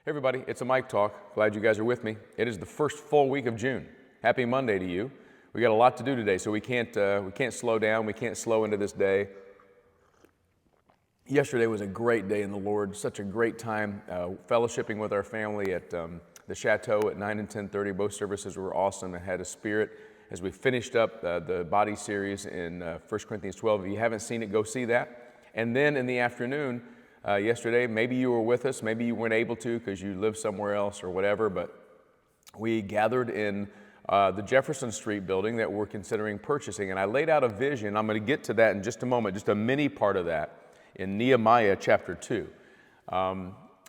Hey everybody, it's a Mike Talk. Glad you guys are with me. It is the first full week of June. Happy Monday to you. We got a lot to do today, so we can't slow down. We can't slow into this day. Yesterday was a great day in the Lord. Such a great time fellowshipping with our family at the Chateau at 9 and 10:30. Both services were awesome and had a spirit as we finished up the body series in 1 Corinthians 12. If you haven't seen it, go see that. And then in the afternoon, yesterday, maybe you were with us, maybe you weren't able to because you live somewhere else or whatever, but we gathered in the Jefferson Street building that we're considering purchasing. And I laid out a vision. I'm going to get to that in just a moment, just a mini part of that in Nehemiah chapter 2.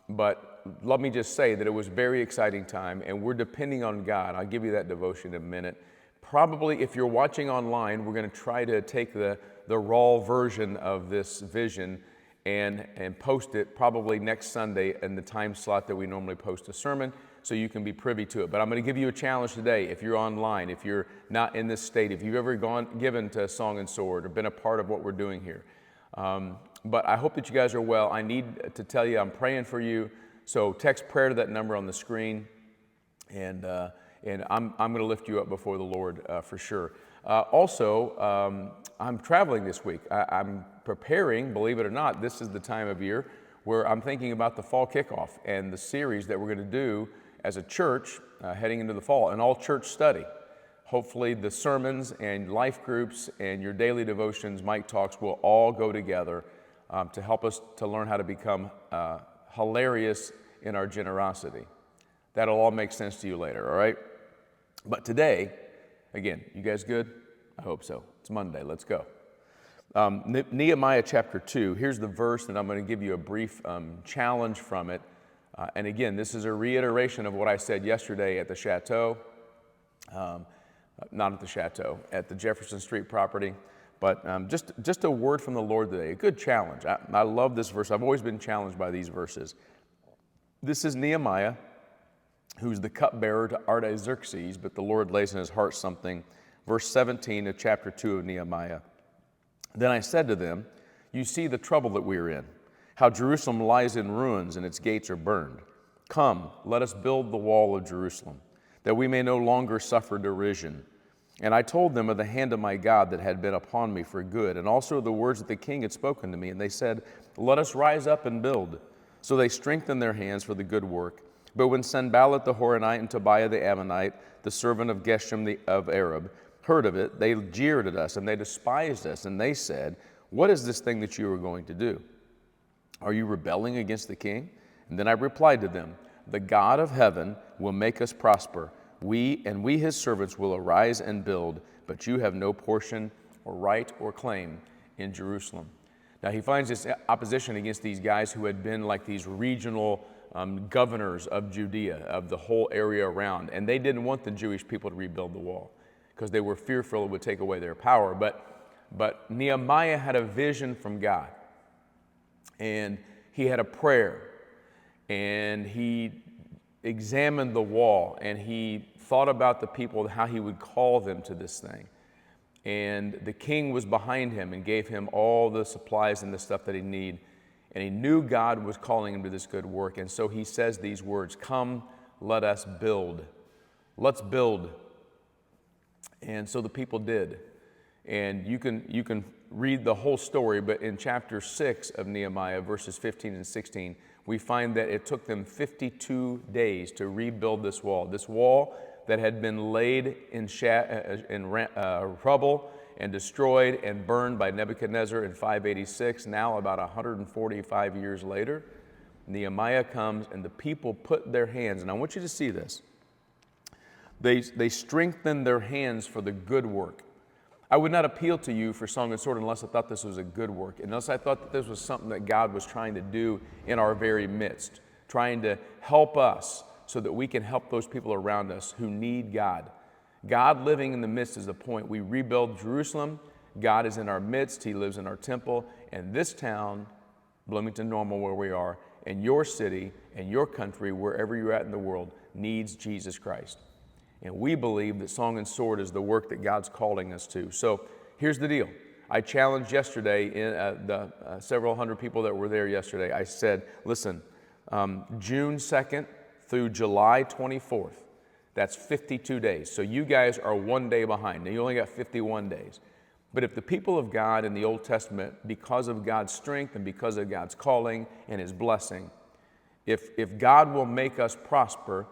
But let me just say that it was a very exciting time, and we're depending on God. I'll give you that devotion in a minute. Probably if you're watching online, we're going to try to take the raw version of this vision and post it probably next Sunday in the time slot that we normally post a sermon, so you can be privy to it. But I'm going to give you a challenge today. If you're online, if you're not in this state, if you've ever given to Song and Sword or been a part of what we're doing here. But I hope that you guys are well. I need to tell you I'm praying for you. So text prayer to that number on the screen, and I'm going to lift you up before the Lord for sure. Also, I'm traveling this week. I'm preparing, believe it or not, this is the time of year where I'm thinking about the fall kickoff and the series that we're going to do as a church heading into the fall, an all-church study. Hopefully the sermons and life groups and your daily devotions, Mike Talks, will all go together to help us to learn how to become hilarious in our generosity. That'll all make sense to you later, all right? But today, you guys good? I hope so. It's Monday. Let's go. Nehemiah chapter 2. Here's the verse, and I'm going to give you a brief challenge from it. And again, this is a reiteration of what I said yesterday at the Chateau. Not at the Chateau, at the Jefferson Street property. But just a word from the Lord today. A good challenge. I love this verse. I've always been challenged by these verses. This is Nehemiah, who's the cupbearer to Artaxerxes, but the Lord lays in his heart something. Verse 17 of chapter 2 of Nehemiah. Then I said to them, you see the trouble that we are in, how Jerusalem lies in ruins and its gates are burned. Come, let us build the wall of Jerusalem, that we may no longer suffer derision. And I told them of the hand of my God that had been upon me for good, and also of the words that the king had spoken to me. And they said, let us rise up and build. So they strengthened their hands for the good work. But when Sanballat the Horonite and Tobiah the Ammonite, the servant of Geshem the Arab, heard of it, they jeered at us and they despised us. And they said, what is this thing that you are going to do? Are you rebelling against the king? And then I replied to them, the God of heaven will make us prosper. We his servants will arise and build, but you have no portion or right or claim in Jerusalem. Now he finds this opposition against these guys who had been like these regional governors of Judea, of the whole area around. And they didn't want the Jewish people to rebuild the wall because they were fearful it would take away their power. But Nehemiah had a vision from God. And he had a prayer. And he examined the wall. And he thought about the people, how he would call them to this thing. And the king was behind him and gave him all the supplies and the stuff that he needed. And he knew God was calling him to this good work. And so he says these words, come, let us build. Let's build. And so the people did. And you can read the whole story, but in chapter 6 of Nehemiah, verses 15 and 16, we find that it took them 52 days to rebuild this wall that had been laid in rubble and destroyed and burned by Nebuchadnezzar in 586. Now, about 145 years later, Nehemiah comes and the people put their hands, and I want you to see this. They strengthened their hands for the good work. I would not appeal to you for Song and Sword unless I thought this was a good work, unless I thought that this was something that God was trying to do in our very midst, trying to help us so that we can help those people around us who need God. God living in the midst is the point. We rebuild Jerusalem. God is in our midst. He lives in our temple. And this town, Bloomington, Normal, where we are, and your city and your country, wherever you're at in the world, needs Jesus Christ. And we believe that Song and Sword is the work that God's calling us to. So here's the deal. I challenged yesterday, several hundred people that were there yesterday, I said, listen, June 2nd through July 24th. That's 52 days. So you guys are 1 day behind. Now you only got 51 days. But if the people of God in the Old Testament, because of God's strength and because of God's calling and His blessing, if God will make us prosper,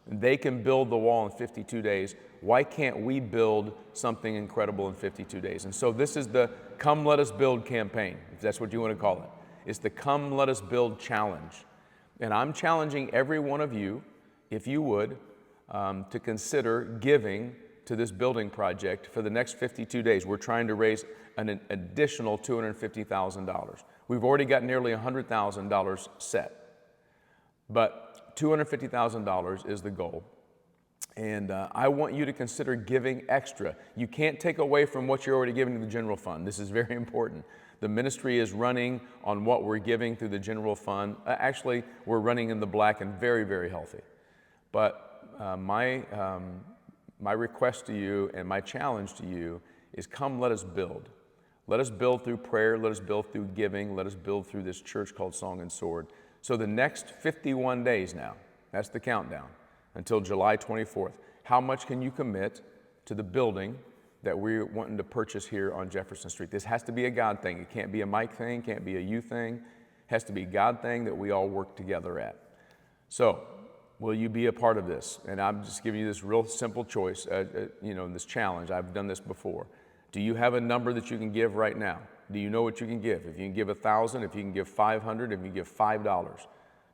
they can build the wall in 52 days. Why can't we build something incredible in 52 days? And so this is the Come Let Us Build campaign, if that's what you want to call it. It's the Come Let Us Build challenge. And I'm challenging every one of you, if you would, to consider giving to this building project for the next 52 days. We're trying to raise an additional $250,000. We've already got nearly $100,000 set. But $250,000 is the goal. And I want you to consider giving extra. You can't take away from what you're already giving to the general fund. This is very important. The ministry is running on what we're giving through the general fund. Actually, we're running in the black and very, very healthy. But my request to you and my challenge to you is come let us build. Let us build through prayer. Let us build through giving. Let us build through this church called Song and Sword. So the next 51 days now, that's the countdown, until July 24th. How much can you commit to the building that we're wanting to purchase here on Jefferson Street? This has to be a God thing. It can't be a Mike thing, can't be a you thing. It has to be a God thing that we all work together at. So, will you be a part of this? And I'm just giving you this real simple choice, this challenge. I've done this before. Do you have a number that you can give right now? Do you know what you can give? If you can give 1,000, if you can give 500, if you can give $5,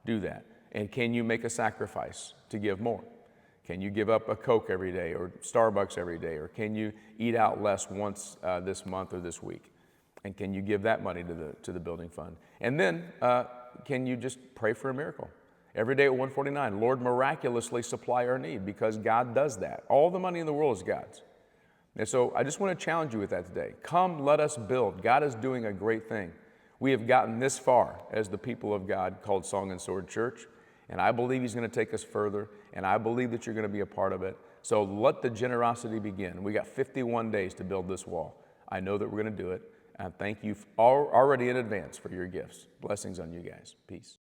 do that. And can you make a sacrifice to give more? Can you give up a Coke every day or Starbucks every day? Or can you eat out less once this month or this week? And can you give that money to the building fund? And then can you just pray for a miracle? Every day at 149, Lord, miraculously supply our need, because God does that. All the money in the world is God's. And so I just want to challenge you with that today. Come, let us build. God is doing a great thing. We have gotten this far as the people of God called Song and Sword Church. And I believe He's going to take us further, and I believe that you're going to be a part of it. So let the generosity begin. We got 51 days to build this wall. I know that we're going to do it, and I thank you already in advance for your gifts. Blessings on you guys. Peace.